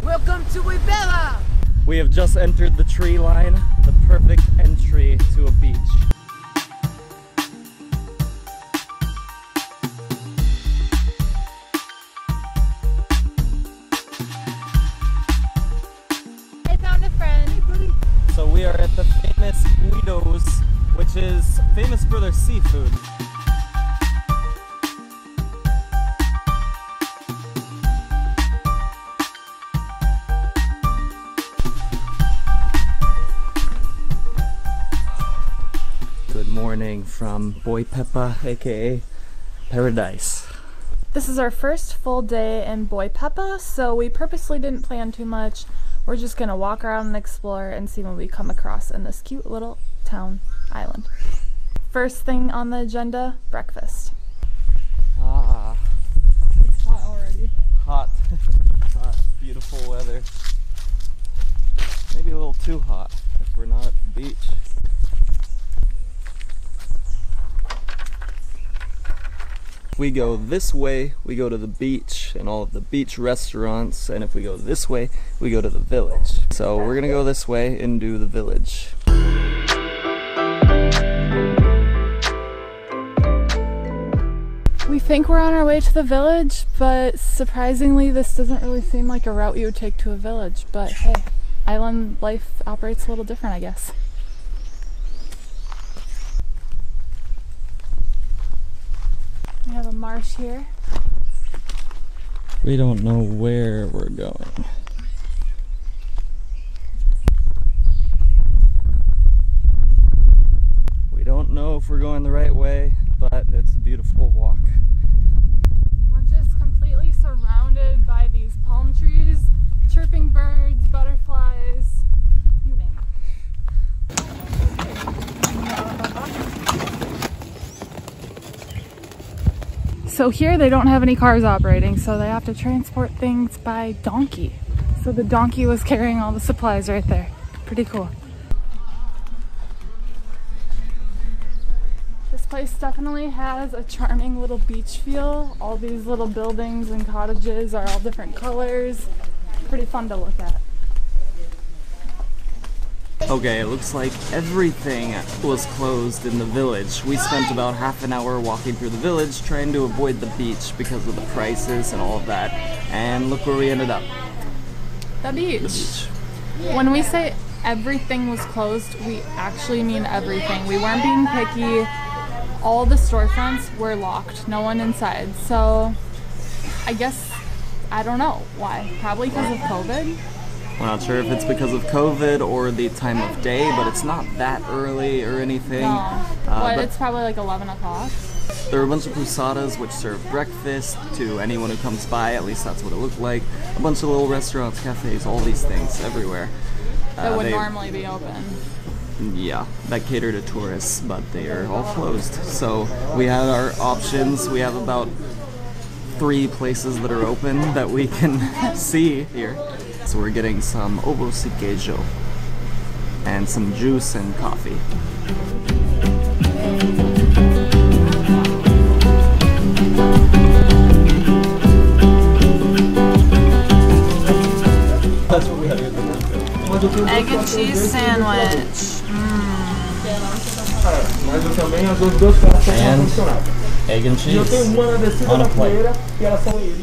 Welcome to Boipeba! We have just entered the tree line, the perfect entry to a beach. I found a friend. So we are at the famous Guidos, which is famous for their seafood. Good morning from Boipepa, aka Paradise. This is our first full day in Boipepa, so we purposely didn't plan too much. We're just gonna walk around and explore and see what we come across in this cute little town island. First thing on the agenda, breakfast. It's hot already. Hot. Hot, beautiful weather. Maybe a little too hot if we're not at the beach. We go this way, we go to the beach and all of the beach restaurants, and if we go this way, we go to the village. So we're gonna go this way and do the village. We think we're on our way to the village, but surprisingly this doesn't really seem like a route you would take to a village. But hey, island life operates a little different, I guess. We have a marsh here. We don't know where we're going. We don't know if we're going the right way, but it's a beautiful walk. We're just completely surrounded by these palm trees, chirping birds, butterflies, you name it. So here they don't have any cars operating, so they have to transport things by donkey. So the donkey was carrying all the supplies right there. Pretty cool. This place definitely has a charming little beach feel. All these little buildings and cottages are all different colors. Pretty fun to look at. Okay, it looks like everything was closed in the village. We spent about half an hour walking through the village trying to avoid the beach because of the prices and all of that. And look where we ended up. The beach. The beach. When we say everything was closed, we actually mean everything. We weren't being picky. All the storefronts were locked. No one inside. So I guess, I don't know why. Probably because of COVID. We're not sure if it's because of COVID or the time of day, but it's not that early or anything. No. But it's probably like 11 o'clock. There are a bunch of posadas which serve breakfast to anyone who comes by, at least that's what it looked like. A bunch of little restaurants, cafes, all these things everywhere. That would normally be open. Yeah, that cater to tourists, but they are all closed. So we had our options. We have about 3 places that are open that we can see here. So we're getting some ovos y queijo and some juice and coffee. Egg and cheese sandwich. And egg and cheese on a plate.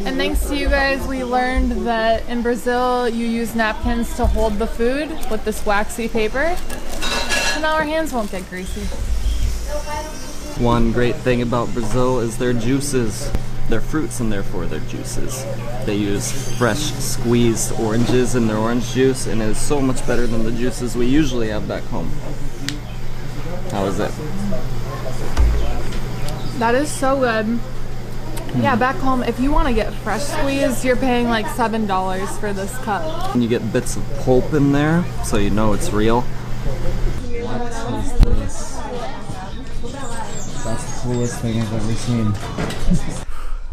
And thanks to you guys, we learned that in Brazil you use napkins to hold the food with this waxy paper. So now our hands won't get greasy. One great thing about Brazil is their juices. Their fruits and therefore their juices. They use fresh squeezed oranges in their orange juice, and it is so much better than the juices we usually have back home. How is it? That is so good. Yeah, back home, if you want to get fresh squeezed, you're paying like $7 for this cup. And you get bits of pulp in there, so you know it's real. What is this? That's the coolest thing I've ever seen.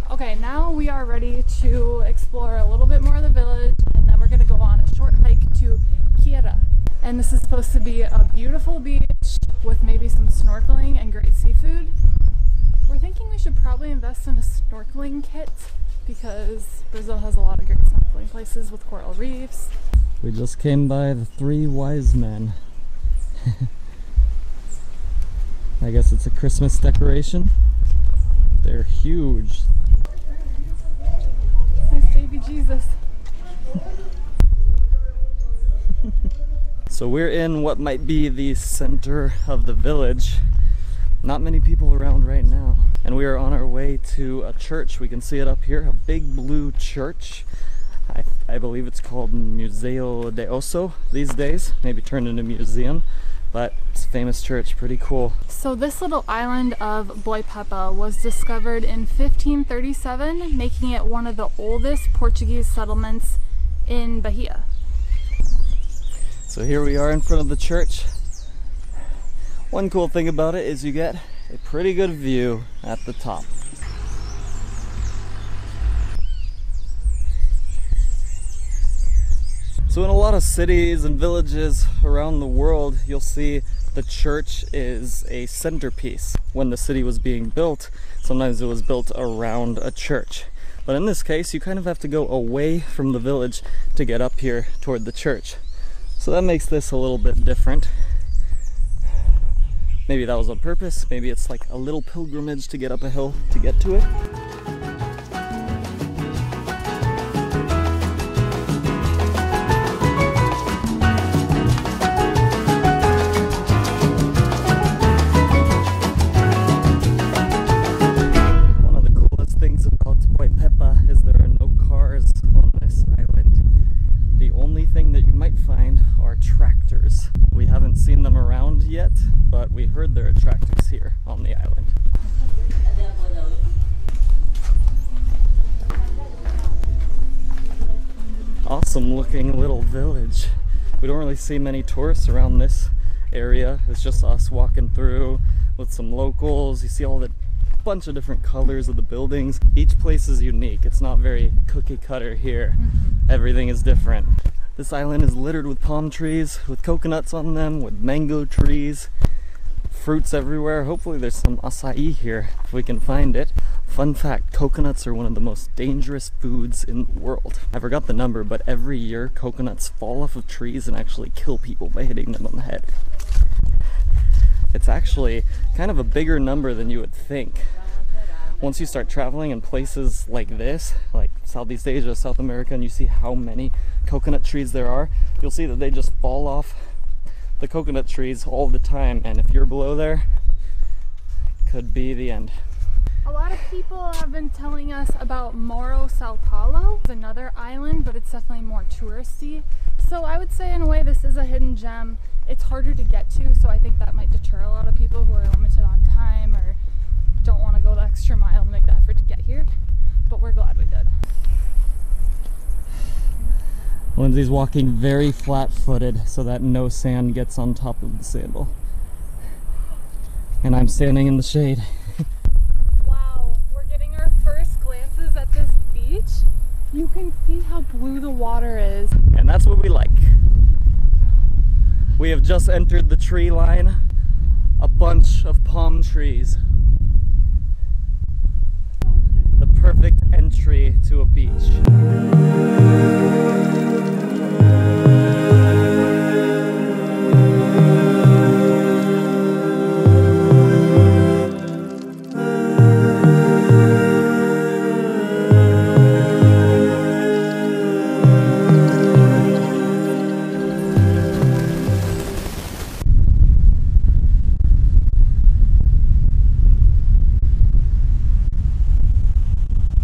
Okay, now we are ready to explore a little bit more of the village, and then we're going to go on a short hike to Cueira. And this is supposed to be a beautiful beach with maybe some snorkeling and great seafood. We're thinking we should probably invest in a snorkeling kit because Brazil has a lot of great snorkeling places with coral reefs. We just came by the Three Wise Men. I guess it's a Christmas decoration. They're huge. There's baby Jesus. So we're in what might be the center of the village. Not many people around right now. And we are on our way to a church. We can see it up here, a big blue church. I believe it's called Museo de Osso these days, maybe turned into a museum, but it's a famous church, pretty cool. So this little island of Boipepa was discovered in 1537, making it one of the oldest Portuguese settlements in Bahia. So here we are in front of the church. One cool thing about it is you get a pretty good view at the top. So in a lot of cities and villages around the world, you'll see the church is a centerpiece. When the city was being built, sometimes it was built around a church. But in this case, you kind of have to go away from the village to get up here toward the church. So that makes this a little bit different. Maybe that was on purpose. Maybe it's like a little pilgrimage to get up a hill to get to it. One of the coolest things about Boipepa is there are no cars on this island. The only thing that you might find are tractors. We haven't seen them around yet, but we heard there are tractors here on the island. Awesome looking little village. We don't really see many tourists around this area. It's just us walking through with some locals. You see all the bunch of different colors of the buildings. Each place is unique. It's not very cookie cutter here. Everything is different. This island is littered with palm trees, with coconuts on them, with mango trees, fruits everywhere. Hopefully there's some acai here, if we can find it. Fun fact, coconuts are one of the most dangerous foods in the world. I forgot the number, but every year coconuts fall off of trees and actually kill people by hitting them on the head. It's actually kind of a bigger number than you would think. Once you start traveling in places like this, like Southeast Asia, South America, and you see how many coconut trees there are, you'll see that they just fall off the coconut trees all the time, and if you're below there, could be the end. A lot of people have been telling us about Morro De Sao Paulo. It's another island, but it's definitely more touristy. So I would say in a way this is a hidden gem. It's harder to get to, so I think that might deter a lot of people who are limited on time or don't want to go the extra mile to make the effort to get here, but we're glad we did. Lindsay's walking very flat-footed so that no sand gets on top of the sandal. And I'm standing in the shade. Wow, we're getting our first glances at this beach. You can see how blue the water is. And that's what we like. We have just entered the tree line, a bunch of palm trees. The perfect entry to a beach.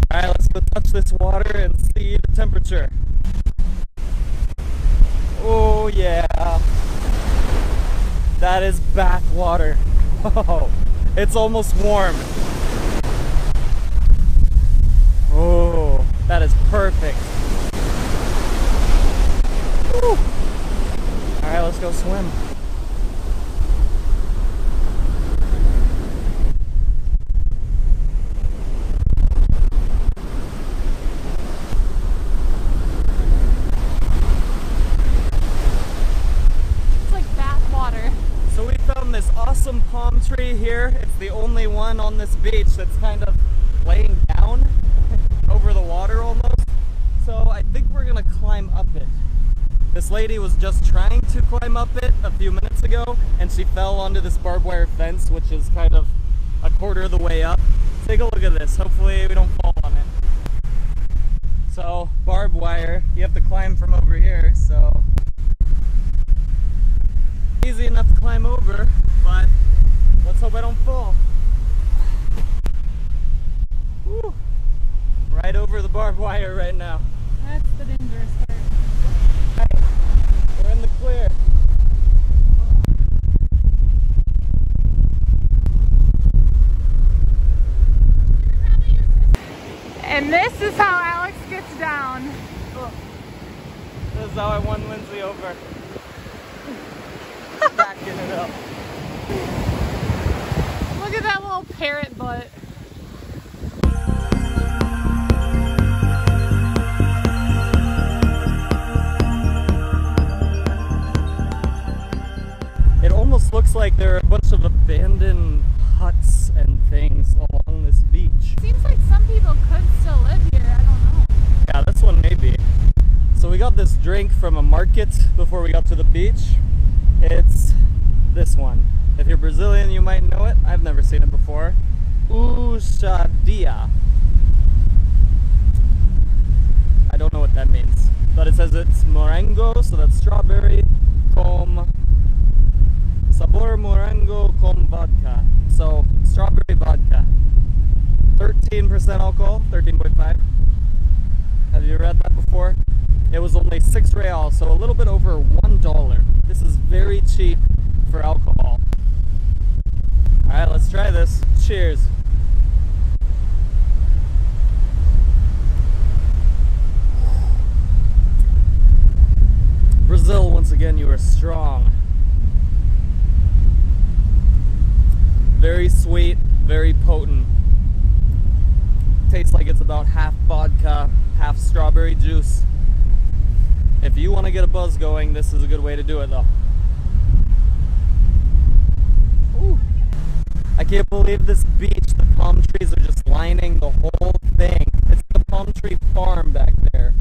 Alright, let's go touch this water and see the temperature. Oh yeah, that is bath water. Oh, it's almost warm. Oh, that is perfect. Alright, let's go swim. This awesome palm tree here. It's the only one on this beach that's kind of laying down over the water almost. So I think we're gonna climb up it. This lady was just trying to climb up it a few minutes ago, and she fell onto this barbed wire fence, which is kind of a quarter of the way up. Take a look at this. Hopefully we don't fall on it. So, barbed wire, you have to climb from over here, so easy enough to climb over, but let's hope I don't fall. Woo. Right over the barbed wire right now. That's the dangerous part. Right. We're in the clear. And this is how Alex gets down. Oh. This is how I won Lindsay over. Backing it up. Look at that little parrot butt. It almost looks like there are a bunch of abandoned huts and things along this beach. Seems like some people could still live here, I don't know. Yeah, this one maybe. So we got this drink from a market before we got to the beach. It's this one. If you're Brazilian, you might know it. I've never seen it before. Usadia. I don't know what that means, but it says it's morango, so that's strawberry, com sabor morango com vodka. So strawberry vodka. 13% alcohol, 13.5. Have you read that before? It was only 6 reals, so a little bit over $1. This is very cheap for alcohol. Alright, let's try this. Cheers. Brazil, once again, you are strong. Very sweet, very potent. Tastes like it's about half vodka, half strawberry juice. If you want to get a buzz going, this is a good way to do it though. Ooh. I can't believe this beach, the palm trees are just lining the whole thing. It's the palm tree farm back there.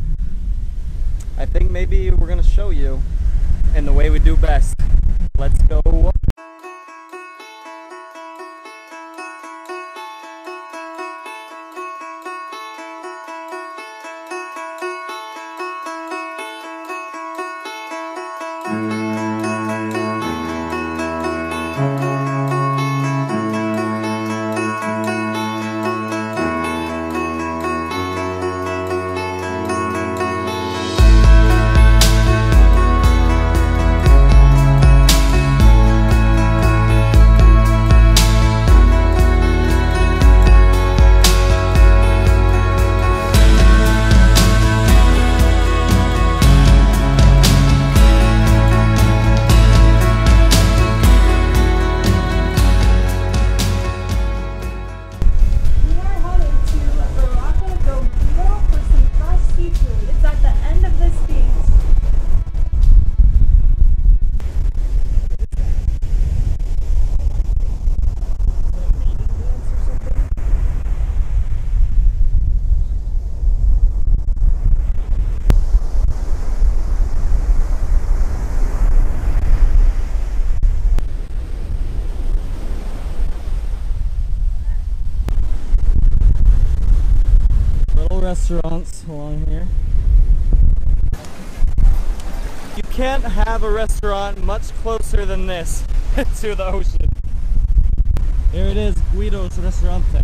I think maybe we're going to show you in the way we do best. Let's go. Restaurants along here. You can't have a restaurant much closer than this to the ocean. Here it is, Guidos Restaurante.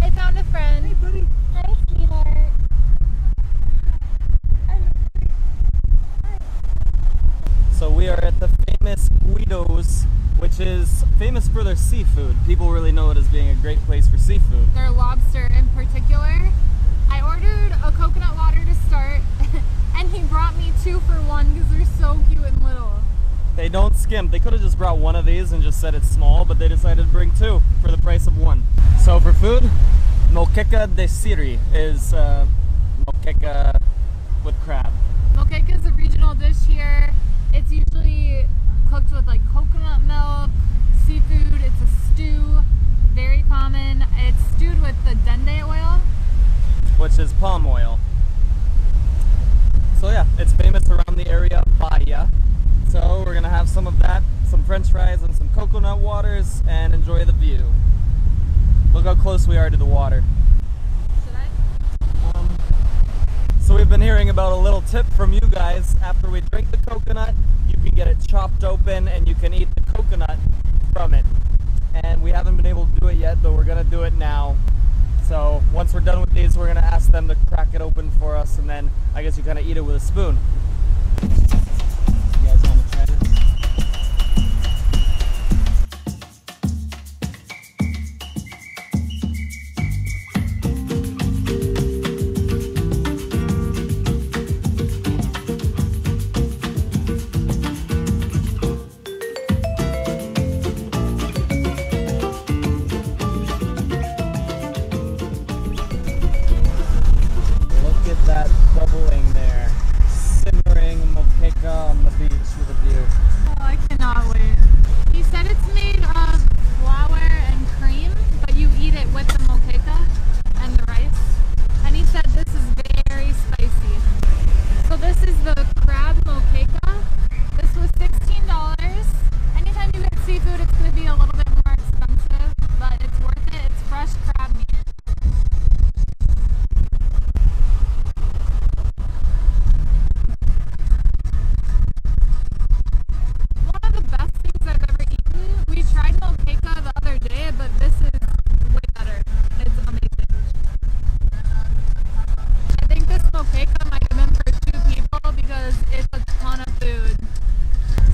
I found a friend. Hey buddy. Hi sweetheart. So we are at the famous Guidos, which is famous for their seafood. People really know it as being a great place for seafood. Their lobster in particular. I ordered a coconut water to start, and he brought me 2 for 1 because they're so cute and little. They don't skimp. They could have just brought one of these and just said it's small, but they decided to bring 2 for the price of 1. So for food, moqueca de siri is moqueca with crab. Moqueca is a regional dish here. It's usually cooked with like coconut milk, seafood. It's a stew, very common. It's stewed with the dende oil, which is palm oil. So yeah, it's famous around the area of Bahia. So we're gonna have some of that, some french fries and some coconut waters, and enjoy the view. Look how close we are to the water. Should I? So we've been hearing about a little tip from you guys. After we drink the coconut, you can get it chopped open and you can eat the coconut from it. And we haven't been able to do it yet, but we're gonna do it now. So once we're done with these, we're gonna ask them to crack it open for us, and then I guess you kind of eat it with a spoon. You guys want to try this? That bubbling there, simmering moqueca on the beach with a view. Oh, I cannot wait. He said it's made of flour and cream, but you eat it with the moqueca and the rice. And he said this is very spicy. So this is the crab moqueca. This was $16. Anytime you get seafood, it's going to be a little bit more expensive, but it's worth it. It's fresh crab meat.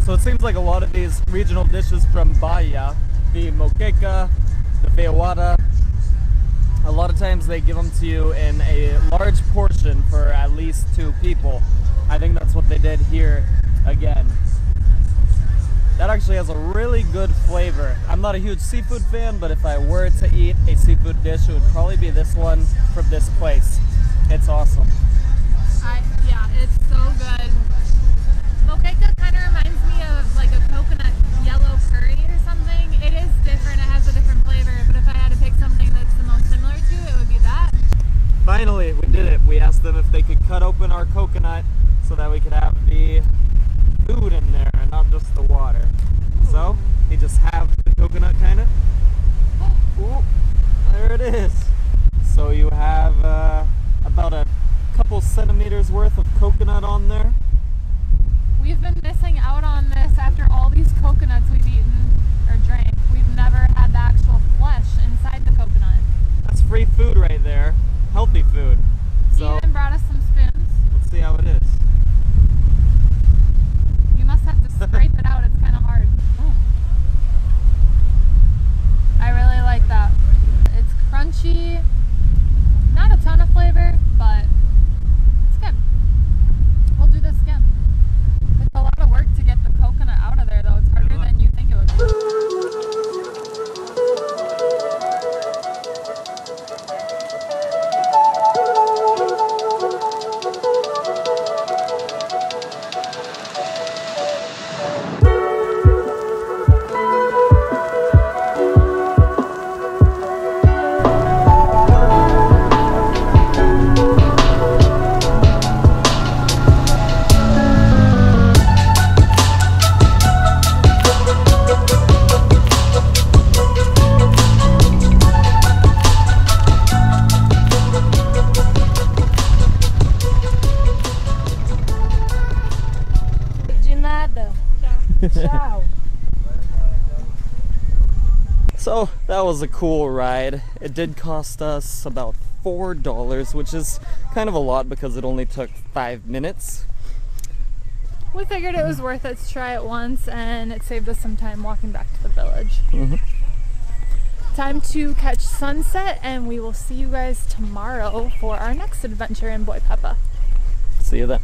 So it seems like a lot of these regional dishes from Bahia, the moqueca, the feijoada, a lot of times they give them to you in a large portion for at least 2 people. I think that's what they did here again. That actually has a really good flavor. I'm not a huge seafood fan, but if I were to eat a seafood dish, it would probably be this one from this place. It's awesome. Yeah, it's so good. Moqueca kind of reminds me of like a coconut yellow curry or something. It is different, it has a different flavor, but if I had to pick something that's the most similar to it, would be that. Finally, we did it. We asked them if they could cut open our coconut so that we could have the food in there and not just the water. Ooh. So, you just have the coconut kind of. Ooh, there it is. So you have about a couple centimeters worth of coconut on there. We've been missing out on this after all these coconuts we've eaten or drank. We've never had the actual flesh inside the coconut. That's free food right there. Healthy food. So He even brought us some spoons. Let's see how it is. You must have to scrape it out. It's kind of hard. Ooh. I really like that. It's crunchy. Not a ton of flavor, but it's good. We'll do this again. It's a lot of work to get the coconut out of there, though. It's harder than you think it would be. Ciao. So that was a cool ride. It did cost us about $4, which is kind of a lot because it only took 5 minutes. We figured it was worth it to try it once, and it saved us some time walking back to the village. Time to catch sunset, and we will see you guys tomorrow for our next adventure in Boipepa. See you then.